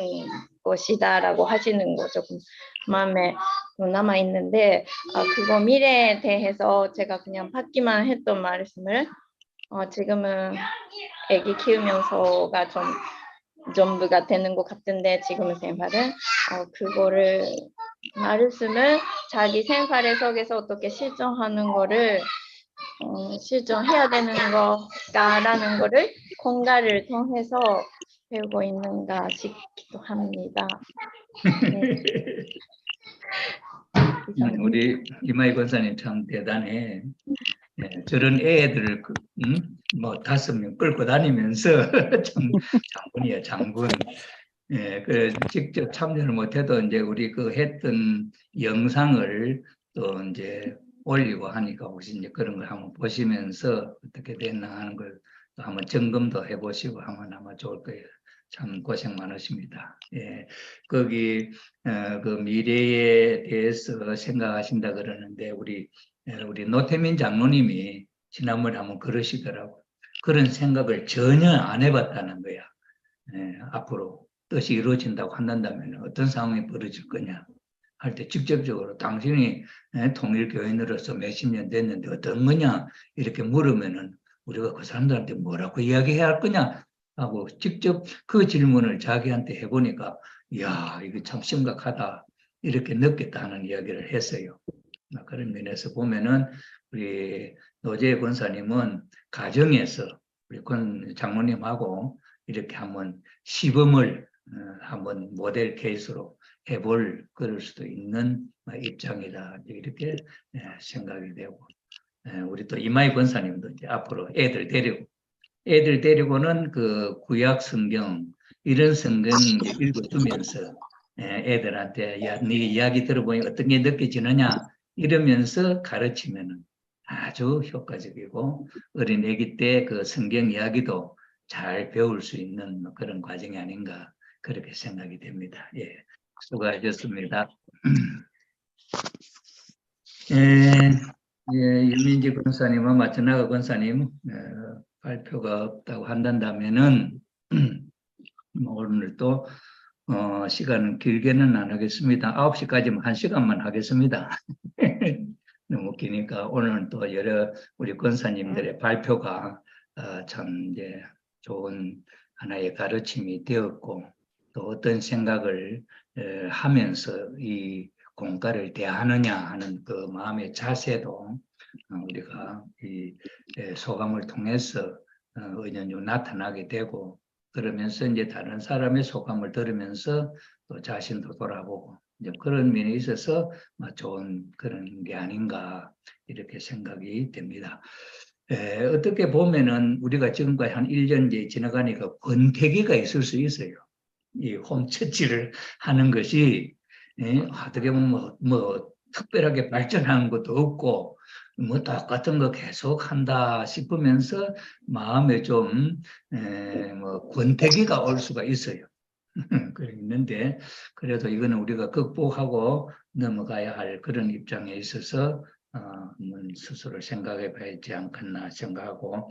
것이다라고 하시는 거 조금 마음에 남아 있는데 그거 미래에 대해서 제가 그냥 받기만 했던 말씀을 지금은 아기 키우면서가 좀 전부가 되는 것 같은데 지금의 생활은 그거를 말씀을 자기 생활에 속에서 어떻게 실천하는 거를 실천해야 되는 거다라는 거를 공간을 통해서 배우고 있는가 싶기도 합니다. 네. 우리 이마희 권사님 참 대단해. 저런 애들을 뭐 5명 끌고 다니면서 장군이야 장군. 그 직접 참여를 못해도 이제 우리 그 했던 영상을 또 이제 올리고 하니까 혹시 이제 그런 걸 한번 보시면서 어떻게 됐나 하는 걸 또 한번 점검도 해보시고 하면 아마 좋을 거예요. 참 고생 많으십니다. 거기 그 미래에 대해서 생각하신다 그러는데 우리 노태민 장로님이 지난번에 한번 그러시더라고. 그런 생각을 전혀 안 해봤다는 거야. 앞으로 뜻이 이루어진다고 한다면 어떤 상황이 벌어질 거냐 할 때 직접적으로 당신이 통일교인으로서 몇십 년 됐는데 어떤 거냐 이렇게 물으면은 우리가 그 사람들한테 뭐라고 이야기해야 할 거냐 하고 직접 그 질문을 자기한테 해보니까 이야 이거 참 심각하다 이렇게 느꼈다 하는 이야기를 했어요. 그런 면에서 보면은 우리 노재 권사님은 가정에서 우리 권 장모님하고 이렇게 한번 시범을 한번 모델 케이스로 해볼 그럴 수도 있는 입장이다 이렇게 생각이 되고, 우리 또 이마희 권사님도 이제 앞으로 애들 데리고는 그 구약 성경 이런 성경 이제 읽어주면서 애들한테 야, 네 이야기 들어보니 어떤 게 느껴지느냐 이러면서 가르치면은 아주 효과적이고 어린 애기 때 그 성경 이야기도 잘 배울 수 있는 그런 과정이 아닌가 그렇게 생각이 됩니다. 예, 수고하셨습니다. 유민지 권사님과 마천나가 권사님 발표가 없다고 한다면은 오늘 또 시간은 길게는 안 하겠습니다. 9시까지만 1시간만 하겠습니다. 너무 기니까 오늘은 또 여러 우리 권사님들의 발표가 참 이제 좋은 하나의 가르침이 되었고, 또 어떤 생각을 하면서 이 공과를 대하느냐 하는 그 마음의 자세도 우리가 이 소감을 통해서 은연중 나타나게 되고, 그러면서 이제 다른 사람의 소감을 들으면서 또 자신도 돌아보고 이제 그런 면에 있어서 좋은 그런 게 아닌가 이렇게 생각이 됩니다. 어떻게 보면은 우리가 지금까지 한 1년 지나가니까 권태기가 있을 수 있어요. 이 홈처치를 하는 것이 어떻게 보면 뭐 특별하게 발전하는 것도 없고 뭐 똑같은 거 계속 한다 싶으면서 마음에 좀 뭐 권태기가 올 수가 있어요. 있는데 그래도 이거는 우리가 극복하고 넘어가야 할 그런 입장에 있어서 한번 스스로 생각해 봐야지 않겠나 생각하고,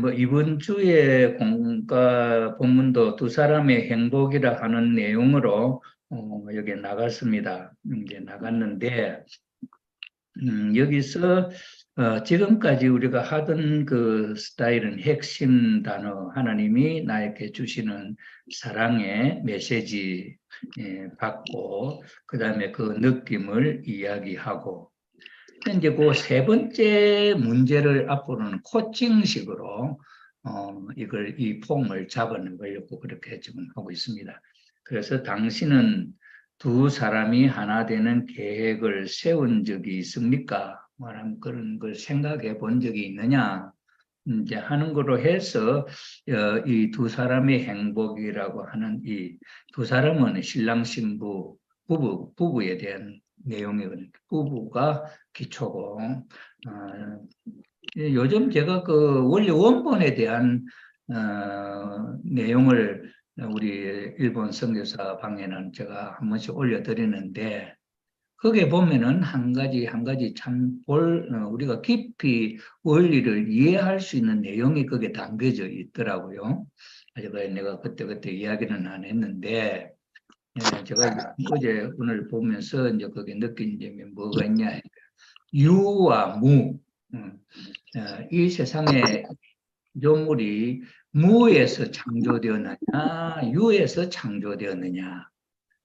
뭐 이번 주에 공과 본문도 두 사람의 행복이라 하는 내용으로 여기 나갔습니다. 이제 나갔는데 여기서 지금까지 우리가 하던 그 스타일은 핵심 단어, 하나님이 나에게 주시는 사랑의 메시지 받고 그 다음에 그 느낌을 이야기하고, 이제 그 세 번째 문제를 앞으로는 코칭식으로 이 폼을 잡아내려고 그렇게 지금 하고 있습니다. 그래서 당신은 두 사람이 하나 되는 계획을 세운 적이 있습니까? 말하면 그런 걸 생각해 본 적이 있느냐? 이제 하는 거로 해서 이 두 사람의 행복이라고 하는 이 두 사람은 신랑 신부 부부에 대한 내용이거든요. 부부가 기초고, 요즘 제가 그 원리 원본에 대한 내용을 우리 일본 선교사 방에는 제가 한 번씩 올려드리는데, 거기에 보면은 한 가지 참 우리가 깊이 원리를 이해할 수 있는 내용이 거기에 담겨져 있더라고요. 내가 그때 이야기는 안 했는데, 제가 어제 오늘 보면서 이제 거기에 느낀 점이 뭐가 있냐, 유와 무, 이 세상에 피조물이 무에서 창조되었느냐 유에서 창조되었느냐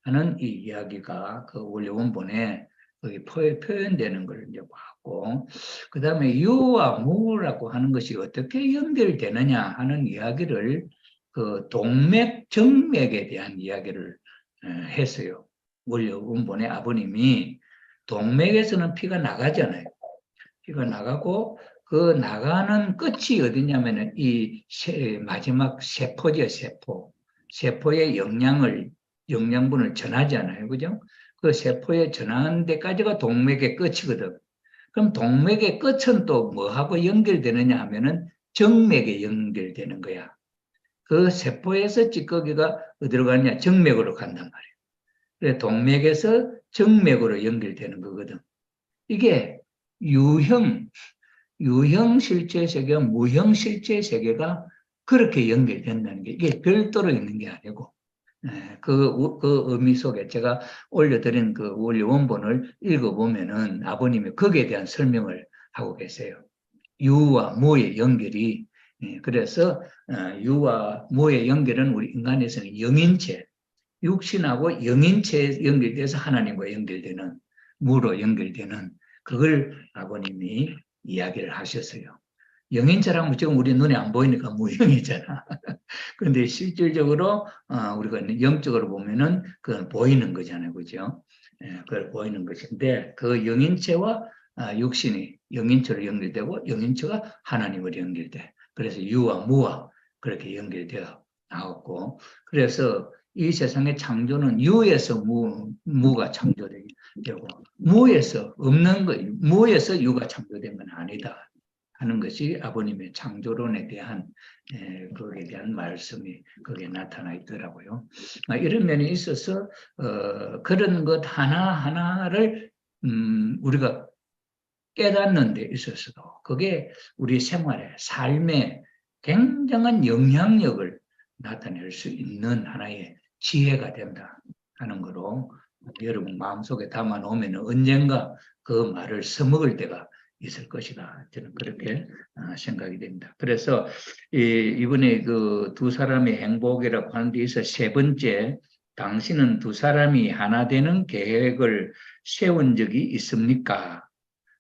하는 이 이야기가 그 원래 원본에 거기 표현되는 걸 이제 봤고, 그 다음에 유와 무라고 하는 것이 어떻게 연결되느냐 하는 이야기를 그 동맥 정맥에 대한 이야기를 했어요. 원래 원본의 아버님이 동맥에서는 피가 나가잖아요. 피가 나가고 그 나가는 끝이 어디냐면은 이 마지막 세포죠, 세포. 세포의 영양분을 전하잖아요. 그죠? 그 세포에 전하는 데까지가 동맥의 끝이거든. 그럼 동맥의 끝은 또 뭐하고 연결되느냐 하면은 정맥에 연결되는 거야. 그 세포에서 찌꺼기가 어디로 가느냐? 정맥으로 간단 말이에요. 그래서 동맥에서 정맥으로 연결되는 거거든. 이게 유형 실제 세계와 무형 실제 세계가 그렇게 연결된다는 게, 이게 별도로 있는 게 아니고, 그 의미 속에 제가 올려드린 그 원리 원본을 읽어보면은 아버님이 거기에 대한 설명을 하고 계세요. 유와 무의 연결이, 그래서 유와 무의 연결은 우리 인간에서는 영인체, 육신하고 영인체에 연결돼서 하나님과 연결되는, 무로 연결되는 그걸 아버님이 이야기를 하셨어요. 영인체라면 지금 우리 눈에 안 보이니까 무형이잖아. 그런데 실질적으로 우리가 영적으로 보면은 그건 보이는 거잖아요, 그죠? 그걸 보이는 것인데 그 영인체와 육신이 영인체로 연결되고 영인체가 하나님으로 연결돼. 그래서 유와 무와 그렇게 연결되어 나왔고, 그래서 이 세상의 창조는 유에서 무가 창조되고 무에서 없는 거, 무에서 유가 창조된 건 아니다 하는 것이 아버님의 창조론에 대한 거기에 대한 말씀이 거기에 나타나 있더라고요. 이런 면이 있어서 그런 것 하나하나를 우리가 깨닫는 데 있어서도 그게 우리 생활에 삶에 굉장한 영향력을 나타낼 수 있는 하나의 지혜가 된다 하는 거로 여러분 마음속에 담아 놓으면 언젠가 그 말을 써먹을 때가 있을 것이다. 저는 그렇게 생각이 됩니다. 그래서 이번에 그 두 사람의 행복이라고 하는 데 있어서 세 번째, 당신은 두 사람이 하나 되는 계획을 세운 적이 있습니까?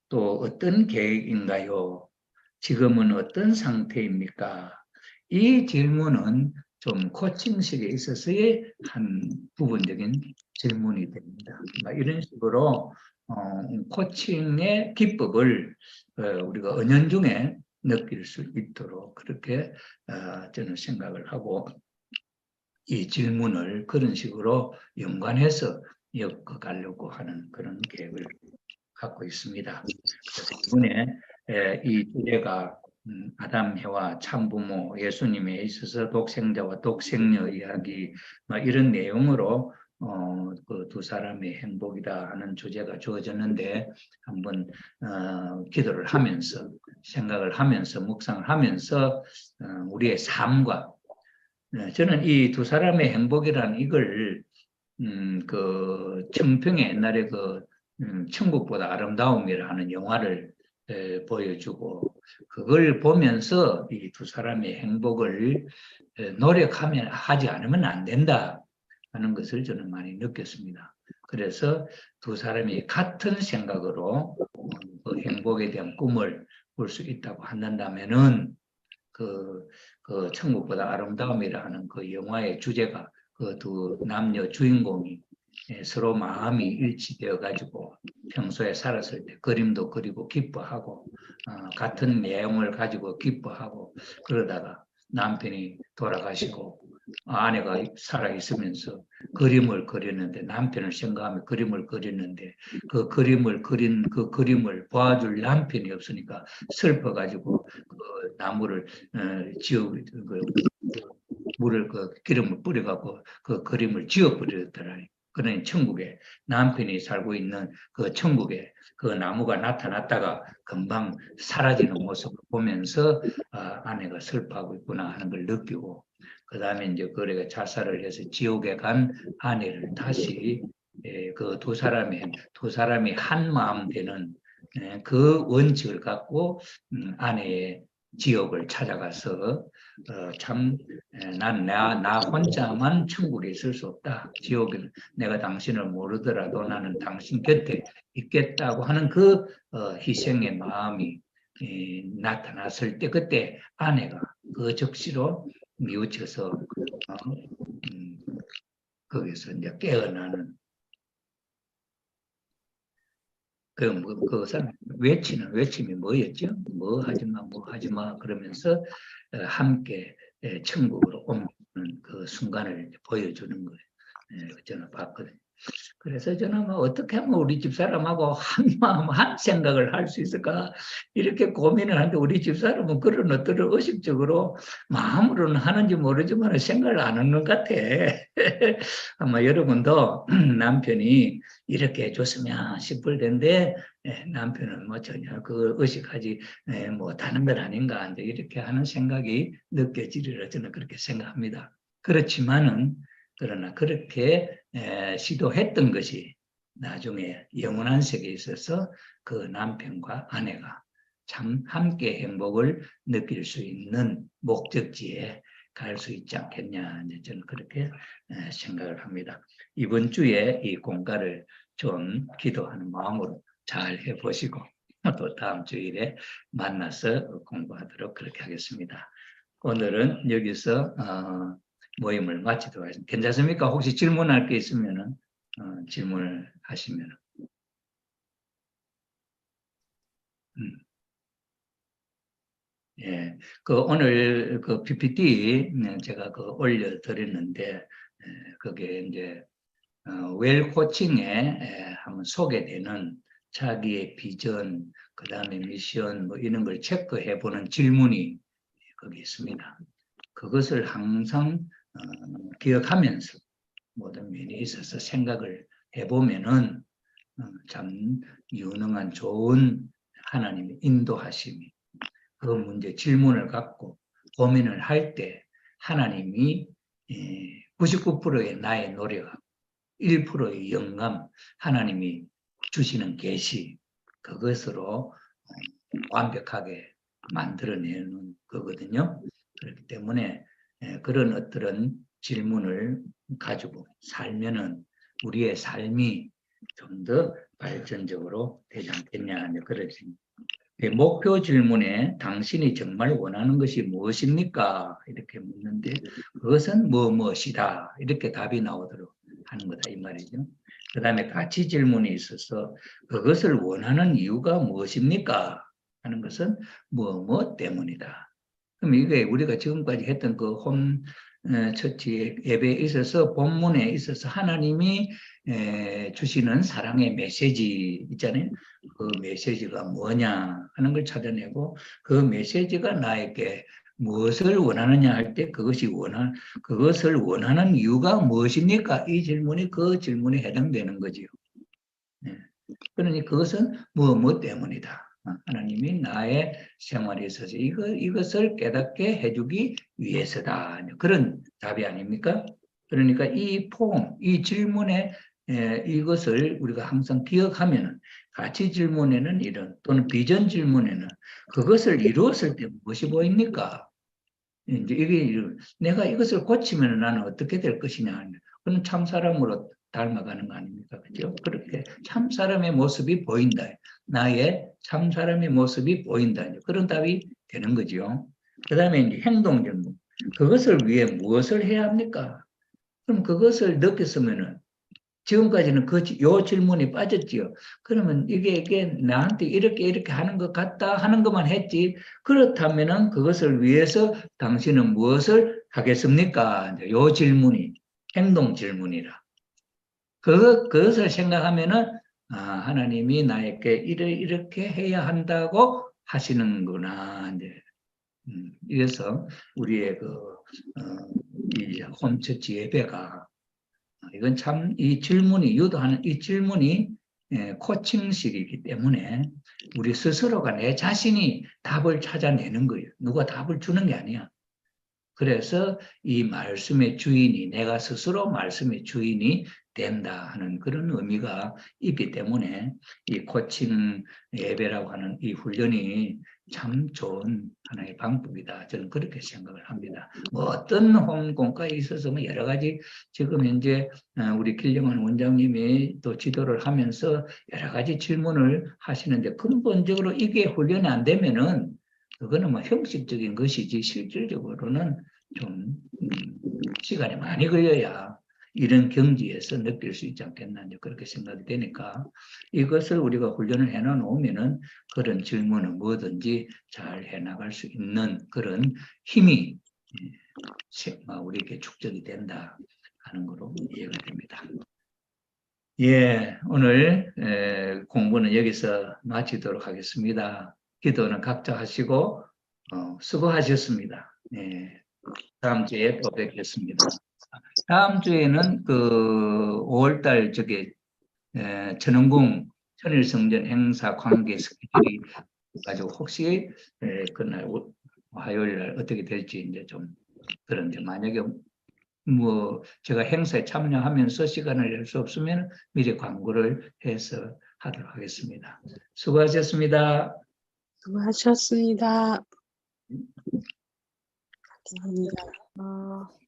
또 어떤 계획인가요? 지금은 어떤 상태입니까? 이 질문은 좀 코칭식에 있어서의 한 부분적인 질문이 됩니다. 이런 식으로 코칭의 기법을 우리가 은연중에 느낄 수 있도록 그렇게 저는 생각을 하고 이 질문을 그런 식으로 연관해서 엮어가려고 하는 그런 계획을 갖고 있습니다. 그래서 이번에 이 주제가 아담, 해와, 참부모, 예수님에 있어서 독생자와 독생녀 이야기 이런 내용으로 그 두 사람의 행복이다 하는 주제가 주어졌는데 한번 기도를 하면서 생각을 하면서 묵상을 하면서 우리의 삶과 저는 이 두 사람의 행복이라는 이걸 그 청평에 옛날에 그 천국보다 아름다움이라는 영화를 보여주고 그걸 보면서 이 두 사람의 행복을 노력하면 하지 않으면 안 된다 하는 것을 저는 많이 느꼈습니다. 그래서 두 사람이 같은 생각으로 그 행복에 대한 꿈을 꿀 수 있다고 한다면은 그 천국보다 아름다움이라 하는 그 영화의 주제가 그 두 남녀 주인공이 서로 마음이 일치되어 가지고 평소에 살았을 때 그림도 그리고 기뻐하고 같은 내용을 가지고 기뻐하고 그러다가 남편이 돌아가시고 아내가 살아있으면서 그림을 그렸는데 남편을 생각하며 그림을 그렸는데 그 그림을 그린 그 그림을 봐줄 남편이 없으니까 슬퍼가지고 그 나무를 물을 기름을 뿌려갖고 그 그림을 지워버렸더라니. 그러니 천국에 남편이 살고 있는 그 천국에 그 나무가 나타났다가 금방 사라지는 모습을 보면서 아내가 슬퍼하고 있구나 하는 걸 느끼고 그 다음에 이제 그래가 자살을 해서 지옥에 간 아내를 다시 그 두 사람이 한 마음 되는 그 원칙을 갖고 아내의 지옥을 찾아가서 참 나 혼자만 천국에 있을 수 없다. 지옥에 내가 당신을 모르더라도 나는 당신 곁에 있겠다고 하는 그 희생의 마음이 나타났을 때 그때 아내가 그 적시로 뉘우쳐서 거기서 이제 깨어나는 그 사람 외치는 외침이 뭐였죠? 뭐 하지마 그러면서 함께 천국으로 옮기는 그 순간을 보여주는 거예요. 저는 봤거든요. 그래서 저는 어떻게 하면 우리 집사람하고 한 마음 한 생각을 할 수 있을까 이렇게 고민을 하는데 우리 집사람은 그런 어떤 의식적으로 마음으로는 하는지 모르지만 생각을 안 하는 것 같아. 아마 여러분도 남편이 이렇게 해줬으면 싶을 텐데 남편은 전혀 그 의식하지 못하는 건 아닌가 이제 이렇게 하는 생각이 느껴지리라 저는 그렇게 생각합니다. 그렇지만은 그러나 그렇게 시도했던 것이 나중에 영원한 세계에 있어서 그 남편과 아내가 참 함께 행복을 느낄 수 있는 목적지에 갈 수 있지 않겠냐 저는 그렇게 생각을 합니다. 이번 주에 이 공과를 좀 기도하는 마음으로 잘 해보시고 또 다음 주일에 만나서 공부하도록 그렇게 하겠습니다. 오늘은 여기서 모임을 마치도록 하겠습니다. 괜찮습니까? 혹시 질문할 게 있으면 질문을 하시면. 예, 오늘 PPT 제가 올려드렸는데, 그게 이제 웰 코칭에 한번 소개되는 자기의 비전, 그 다음에 미션 뭐 이런 걸 체크해 보는 질문이 거기 있습니다. 그것을 항상 기억하면서 모든 면에 있어서 생각을 해보면은 참 유능한 좋은 하나님의 인도하심이 그 문제 질문을 갖고 고민을 할 때 하나님이 99%의 나의 노력, 1%의 영감, 하나님이 주시는 계시, 그것으로 완벽하게 만들어내는 거거든요. 그렇기 때문에 그런 어떤 질문을 가지고 살면은 우리의 삶이 좀 더 발전적으로 되지 않겠냐, 그러지. 목표 질문에 당신이 정말 원하는 것이 무엇입니까? 이렇게 묻는데 그것은 무엇이다. 이렇게 답이 나오도록 하는 거다 이 말이죠. 그 다음에 가치 질문에 있어서 그것을 원하는 이유가 무엇입니까? 하는 것은 뭐 때문이다. 그럼 이게 우리가 지금까지 했던 그 홈처치 예배에 있어서 본문에 있어서 하나님이 주시는 사랑의 메시지 있잖아요. 그 메시지가 뭐냐 하는 걸 찾아내고 그 메시지가 나에게 무엇을 원하느냐 할 때 그것을 원하는 이유가 무엇입니까? 이 질문이 그 질문에 해당되는 거지요. 그러니 그것은 뭐 때문이다. 하나님이 나의 생활에 있어서 이것을 깨닫게 해주기 위해서다. 그런 답이 아닙니까? 그러니까 이 질문에 이것을 우리가 항상 기억하면 가치 질문에는 이런 또는 비전 질문에는 그것을 이루었을 때 무엇이 보입니까? 이제 이게 내가 이것을 고치면 나는 어떻게 될 것이냐. 그건 참 사람으로 닮아가는 거 아닙니까? 그죠? 그렇게 참 사람의 모습이 보인다. 나의 참 사람의 모습이 보인다. 그런 답이 되는 거죠. 그 다음에 이제 행동 질문. 그것을 위해 무엇을 해야 합니까? 그럼 그것을 느꼈으면은 지금까지는 요 질문이 빠졌지요. 그러면 이게 나한테 이렇게 하는 것 같다 하는 것만 했지. 그렇다면은 그것을 위해서 당신은 무엇을 하겠습니까? 요 질문이 행동 질문이라. 그것을 생각하면은 하나님이 나에게 이렇게 해야 한다고 하시는구나. 이래서 우리의 이 홈처치 예배가 이건 참 이 질문이 유도하는 이 질문이 코칭식이기 때문에 우리 스스로가 내 자신이 답을 찾아내는 거예요. 누가 답을 주는 게 아니야. 그래서 이 말씀의 주인이 내가 스스로 말씀의 주인이 된다 하는 그런 의미가 있기 때문에 이 코칭 예배라고 하는 이 훈련이 참 좋은 하나의 방법이다. 저는 그렇게 생각을 합니다. 뭐 어떤 홈공과에 있어서 뭐 여러 가지 지금 현재 우리 길령환 원장님이 또 지도를 하면서 여러 가지 질문을 하시는데 근본적으로 이게 훈련이 안 되면은 그거는 뭐 형식적인 것이지 실질적으로는 좀 시간이 많이 걸려야 이런 경지에서 느낄 수 있지 않겠나 그렇게 생각이 되니까 이것을 우리가 훈련을 해놓으면은 그런 질문은 뭐든지 잘 해나갈 수 있는 그런 힘이 우리에게 축적이 된다 하는 거로 이해가 됩니다. 예, 오늘 공부는 여기서 마치도록 하겠습니다. 기도는 각자 하시고 수고하셨습니다. 예, 다음 주에 또 뵙겠습니다. 다음 주에는 5월달 천원궁 천일성전 행사 관계 스케줄이 가지고 혹시 그날 화요일 날 어떻게 될지 이제 좀 그런데 만약에 뭐 제가 행사에 참여하면서 시간을 낼 수 없으면 미리 광고를 해서 하도록 하겠습니다. 수고하셨습니다. 수고하셨습니다. 감사합니다.